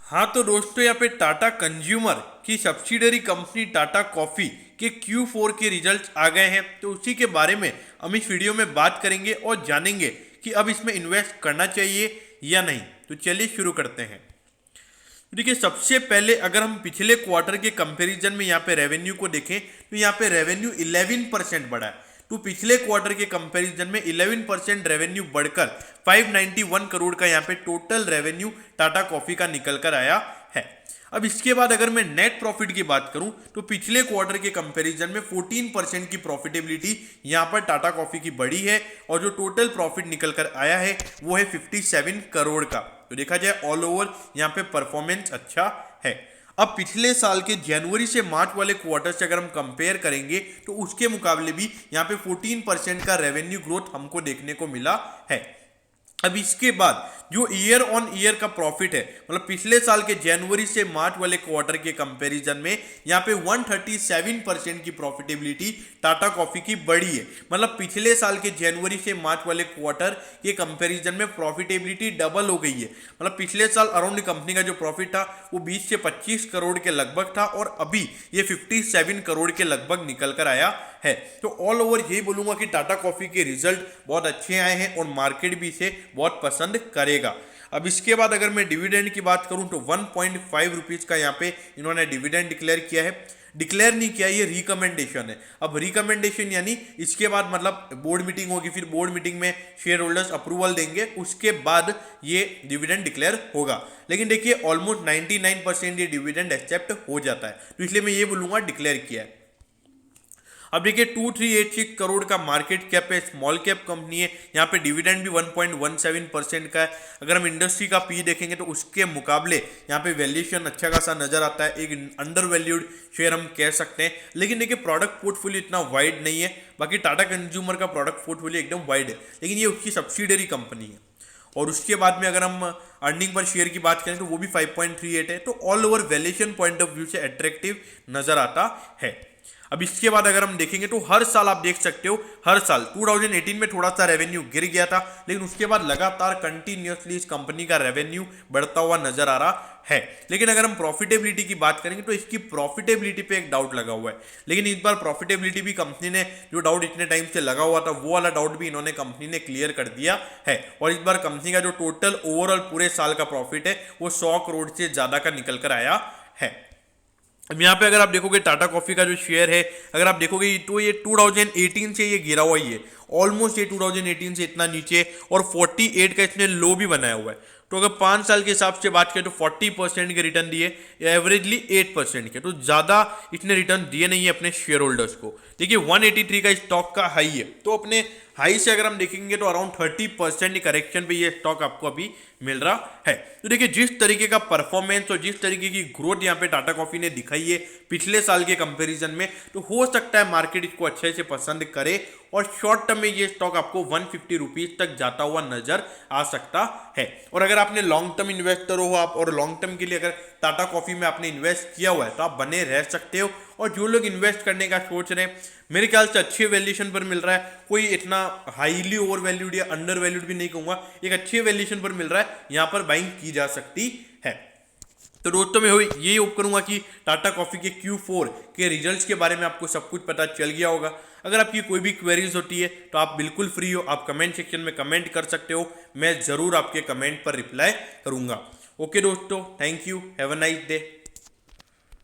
हाँ तो दोस्तों यहाँ पे टाटा कंज्यूमर की सब्सिडरी कंपनी टाटा कॉफ़ी के Q4 के रिजल्ट्स आ गए हैं। तो उसी के बारे में हम इस वीडियो में बात करेंगे और जानेंगे कि अब इसमें इन्वेस्ट करना चाहिए या नहीं। तो चलिए शुरू करते हैं। देखिए, सबसे पहले अगर हम पिछले क्वार्टर के कंपैरिजन में यहाँ पे रेवेन्यू को देखें तो यहाँ पे रेवेन्यू 11% बढ़ा है। तो पिछले क्वार्टर के कंपैरिजन में 11% रेवेन्यू बढ़कर 591 करोड़ का यहाँ पे टोटल रेवेन्यू टाटा कॉफी का निकल कर आया है। अब इसके बाद अगर मैं नेट प्रॉफिट की बात करूं तो पिछले क्वार्टर के कंपैरिजन में 14% की प्रॉफिटेबिलिटी यहां पर टाटा कॉफी की बढ़ी है और जो टोटल प्रॉफिट निकल कर आया है वो है 57 करोड़ का। तो देखा जाए ऑल ओवर यहां पे परफॉर्मेंस अच्छा है। अब पिछले साल के जनवरी से मार्च वाले क्वार्टर से अगर हम कंपेयर करेंगे तो उसके मुकाबले भी यहाँ पे 14% का रेवेन्यू ग्रोथ हमको देखने को मिला है। अब इसके बाद जो ईयर ऑन ईयर का प्रॉफिट है, मतलब पिछले साल के जनवरी से मार्च वाले क्वार्टर के कंपैरिजन में यहाँ पे 137% की प्रॉफिटेबिलिटी टाटा कॉफी की बढ़ी है। मतलब पिछले साल के जनवरी से मार्च वाले क्वार्टर के कंपैरिजन में प्रॉफिटेबिलिटी डबल हो गई है। मतलब पिछले साल अराउंड कंपनी का जो प्रॉफिट था वो 20 से 25 करोड़ के लगभग था और अभी ये 57 करोड़ के लगभग निकल कर आया है। तो ऑल ओवर यही बोलूंगा कि टाटा कॉफी के रिजल्ट बहुत अच्छे आए हैं और मार्केट भी इसे बहुत पसंद करेगा। अब इसके बाद अगर मैं डिविडेंड की बात करूं तो 1.5 रुपीज का यहाँ पे इन्होंने डिविडेंड डिक्लेयर किया है। डिक्लेयर नहीं किया, ये रिकमेंडेशन है। अब रिकमेंडेशन यानी इसके बाद मतलब बोर्ड मीटिंग होगी, फिर बोर्ड मीटिंग में शेयर होल्डर्स अप्रूवल देंगे, उसके बाद ये डिविडेंड डिक्लेयर होगा। लेकिन देखिए ऑलमोस्ट 99% ये डिविडेंड एक्सेप्ट हो जाता है, तो इसलिए मैं ये बोलूंगा डिक्लेयर किया है। अब देखिए 2386 करोड़ का मार्केट कैप है, स्मॉल कैप कंपनी है। यहाँ पे डिविडेंड भी 1.17% का है। अगर हम इंडस्ट्री का पी देखेंगे तो उसके मुकाबले यहाँ पे वैल्यूएशन अच्छा खासा नजर आता है। एक अंडर वैल्यूड शेयर हम कह सकते हैं। लेकिन देखिए प्रोडक्ट पोर्टफोलियो इतना वाइड नहीं है। बाकी टाटा कंज्यूमर का प्रोडक्ट पोर्टफोलियो एकदम वाइड है, लेकिन ये उसकी सब्सिडरी कंपनी है। और उसके बाद में अगर हम अर्निंग पर शेयर की बात करें तो वो भी 5.38 है। तो all over valuation point of view से अट्रैक्टिव नजर आता है। अब इसके बाद अगर हम देखेंगे तो हर साल आप देख सकते हो, हर साल 2018 में थोड़ा सा रेवेन्यू गिर गया था, लेकिन उसके बाद लगातार कंटिन्यूअसली इस कंपनी का रेवेन्यू बढ़ता हुआ नजर आ रहा है। लेकिन अगर हम प्रॉफिटेबिलिटी की बात करेंगे तो इसकी प्रॉफिटेबिलिटी पे एक डाउट लगा हुआ है। लेकिन इस बार प्रॉफिटेबिलिटी भी कंपनी ने, जो डाउट इतने टाइम से लगा हुआ था वो वाला डाउट भी इन्होंने कंपनी ने क्लियर कर दिया है। और इस बार कंपनी का जो टोटल ओवरऑल पूरे साल का प्रॉफिट है वो 100 करोड़ से ज्यादा का निकल कर आया है। अब यहाँ पे अगर आप देखोगे टाटा कॉफी का जो शेयर है, अगर आप देखोगे तो ये 2018 से ये गिरा हुआ ही है। ऑलमोस्ट ये 2018 से इतना नीचे और 48 का इसने लो भी बनाया हुआ है। तो अगर 5 साल के हिसाब से बात करें तो 40% के रिटर्न दिए, एवरेजली 8% के। तो ज़्यादा इसने रिटर्न दिए नहीं है अपने शेयर होल्डर्स को। देखिए 183 का स्टॉक का हाई है, तो अपने हाई से अगर हम देखेंगे तो अराउंड 30% करेक्शन पे ये स्टॉक आपको अभी मिल रहा है। तो देखिए जिस तरीके का परफॉर्मेंस और जिस तरीके की ग्रोथ यहाँ पे टाटा कॉफी ने दिखाई है पिछले साल के कंपैरिजन में, तो हो सकता है मार्केट इसको अच्छे से पसंद करे और शॉर्ट टर्म में ये स्टॉक आपको 150 रुपीज तक जाता हुआ नजर आ सकता है। और अगर आपने लॉन्ग टर्म इन्वेस्टर हो आप और लॉन्ग टर्म के लिए अगर टाटा कॉफी में आपने इन्वेस्ट किया हुआ है तो आप बने रह सकते हो। और जो लोग इन्वेस्ट करने का सोच रहे हैं, मेरे ख्याल से अच्छे वैल्यूएशन पर मिल रहा है, कोई इतना हाईली ओवर वैल्यूड या अंडर वैल्यूड भी नहीं कहूंगा, एक अच्छे वैल्यूएशन पर मिल रहा है, यहां पर बाइंग की जा सकती है। तो दोस्तों मैं यही होप करूंगा कि टाटा कॉफी के Q4 के रिजल्ट्स के बारे में आपको सब कुछ पता चल गया होगा। अगर आपकी कोई भी क्वेरीज होती है तो आप बिल्कुल फ्री हो, आप कमेंट सेक्शन में कमेंट कर सकते हो, मैं जरूर आपके कमेंट पर रिप्लाई करूंगा। ओके दोस्तों, thank you, have a nice day.